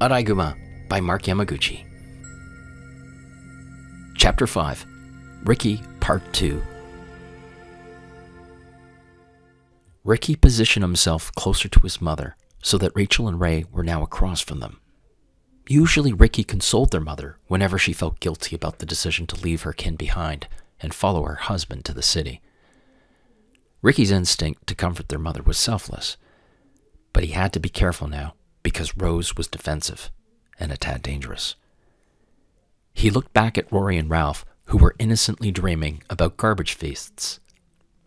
Arai Guma by Marc Yamaguchi. Chapter 5, Ricky Part 2. Ricky positioned himself closer to his mother so that Rachel and Ray were now across from them. Usually Ricky consoled their mother whenever she felt guilty about the decision to leave her kin behind and follow her husband to the city. Ricky's instinct to comfort their mother was selfless, but he had to be careful now because Rose was defensive and a tad dangerous. He looked back at Rory and Ralph, who were innocently dreaming about garbage feasts,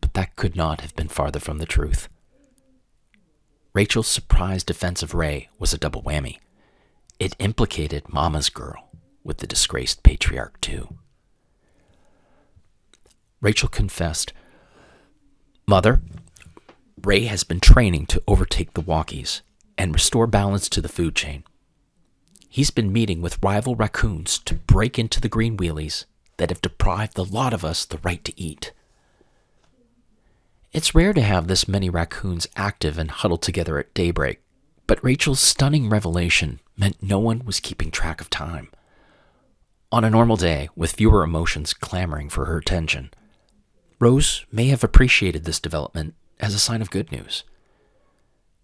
but that could not have been farther from the truth. Rachel's surprised defense of Ray was a double whammy. It implicated Mama's girl with the disgraced patriarch too. Rachel confessed, "Mother, Ray has been training to overtake the walkies and restore balance to the food chain. He's been meeting with rival raccoons to break into the green wheelies that have deprived the lot of us the right to eat. It's rare to have this many raccoons active and huddled together at daybreak, but Rachel's stunning revelation meant no one was keeping track of time. On a normal day, with fewer emotions clamoring for her attention, Rose may have appreciated this development as a sign of good news.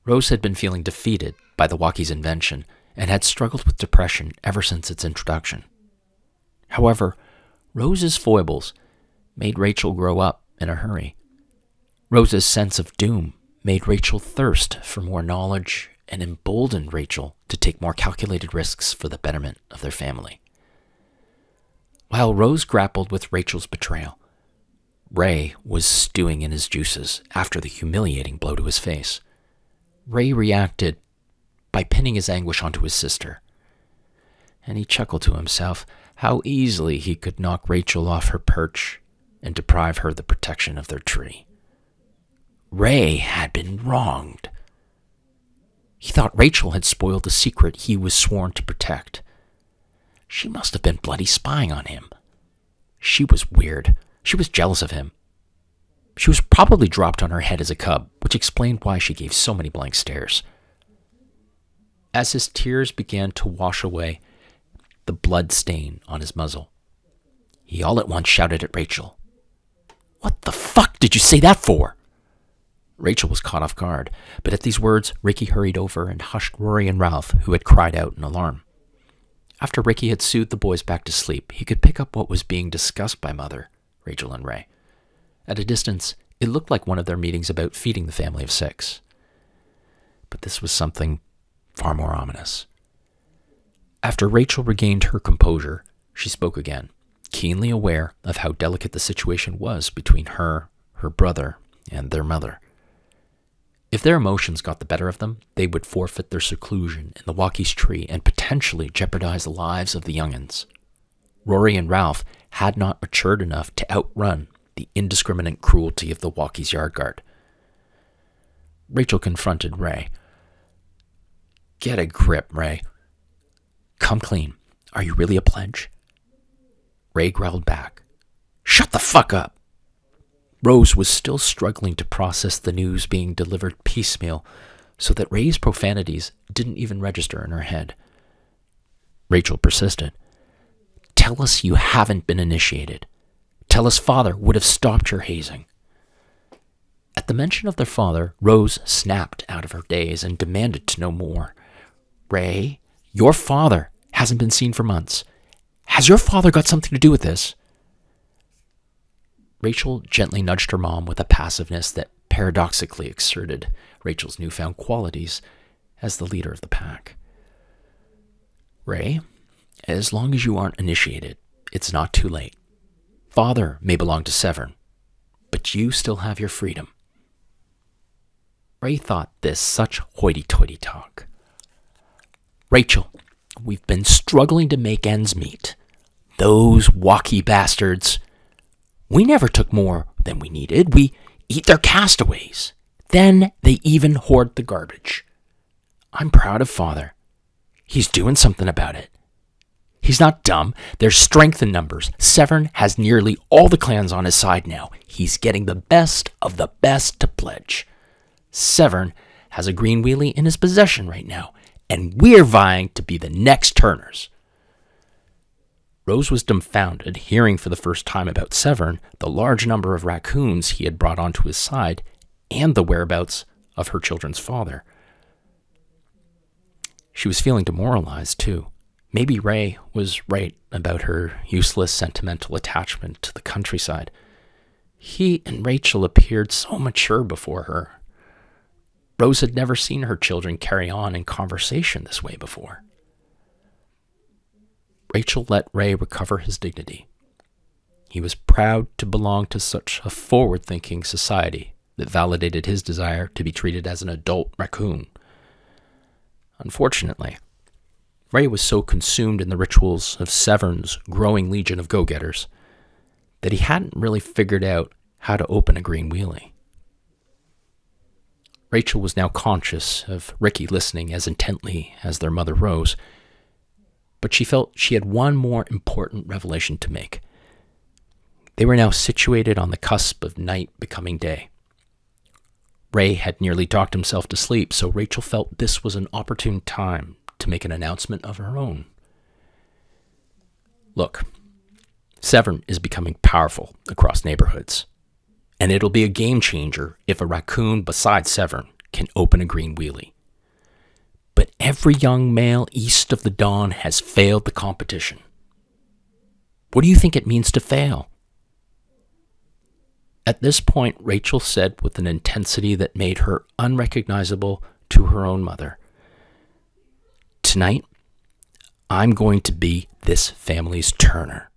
Rose had been feeling defeated by the walkie's invention and had struggled with depression ever since its introduction. However, Rose's foibles made Rachel grow up in a hurry. Rose's sense of doom made Rachel thirst for more knowledge and emboldened Rachel to take more calculated risks for the betterment of their family. While Rose grappled with Rachel's betrayal, Ray was stewing in his juices after the humiliating blow to his face. Ray reacted by pinning his anguish onto his sister, and he chuckled to himself how easily he could knock Rachel off her perch and deprive her the protection of their tree. Ray had been wronged. He thought Rachel had spoiled the secret he was sworn to protect. She must have been bloody spying on him. She was weird. She was jealous of him. She was probably dropped on her head as a cub, which explained why she gave so many blank stares. As his tears began to wash away the blood stain on his muzzle, he all at once shouted at Rachel, "What the fuck did you say that for?" Rachel was caught off guard, but at these words, Ricky hurried over and hushed Rory and Ralph, who had cried out in alarm. After Ricky had soothed the boys back to sleep, he could pick up what was being discussed by Mother, Rachel, and Ray. At a distance, it looked like one of their meetings about feeding the family of 6. But this was something far more ominous. After Rachel regained her composure, she spoke again, keenly aware of how delicate the situation was between her brother, and their mother. If their emotions got the better of them, they would forfeit their seclusion in the walkie's tree and potentially jeopardize the lives of the young'uns. Rory and Ralph had not matured enough to outrun the indiscriminate cruelty of the walkie's yard guard. Rachel confronted Ray. "Get a grip, Ray. Come clean. Are you really a pledge?" Ray growled back, "Shut the fuck up." Rose was still struggling to process the news being delivered piecemeal so that Ray's profanities didn't even register in her head. Rachel persisted. "Tell us you haven't been initiated. Tell us Father would have stopped your hazing." At the mention of their father, Rose snapped out of her daze and demanded to know more. "Ray, your father hasn't been seen for months. Has your father got something to do with this?" Rachel gently nudged her mom with a passiveness that paradoxically exerted Rachel's newfound qualities as the leader of the pack. "Ray, as long as you aren't initiated, it's not too late. Father may belong to Severn, but you still have your freedom." Ray thought this such hoity-toity talk. "Rachel, we've been struggling to make ends meet. Those walkie bastards. We never took more than we needed. We eat their castaways. Then they even hoard the garbage. I'm proud of Father. He's doing something about it. He's not dumb. There's strength in numbers. Severn has nearly all the clans on his side now. He's getting the best of the best to pledge. Severn has a green wheelie in his possession right now, and we're vying to be the next Turners. Rose was dumbfounded, hearing for the first time about Severn, the large number of raccoons he had brought onto his side, and the whereabouts of her children's father. She was feeling demoralized, too. Maybe Ray was right about her useless sentimental attachment to the countryside. He and Rachel appeared so mature before her. Rose had never seen her children carry on in conversation this way before. Rachel let Ray recover his dignity. He was proud to belong to such a forward-thinking society that validated his desire to be treated as an adult raccoon. Unfortunately, Ray was so consumed in the rituals of Severn's growing legion of go-getters that he hadn't really figured out how to open a green wheelie. Rachel was now conscious of Ricky listening as intently as their mother Rose, but she felt she had one more important revelation to make. They were now situated on the cusp of night becoming day. Ray had nearly talked himself to sleep, so Rachel felt this was an opportune time to make an announcement of her own. Look, Severn is becoming powerful across neighborhoods, and it'll be a game changer if a raccoon besides Severn can open a green wheelie. But every young male east of the Dawn has failed the competition. What do you think it means to fail? At this point, Rachel said with an intensity that made her unrecognizable to her own mother, "Tonight, I'm going to be this family's Turner."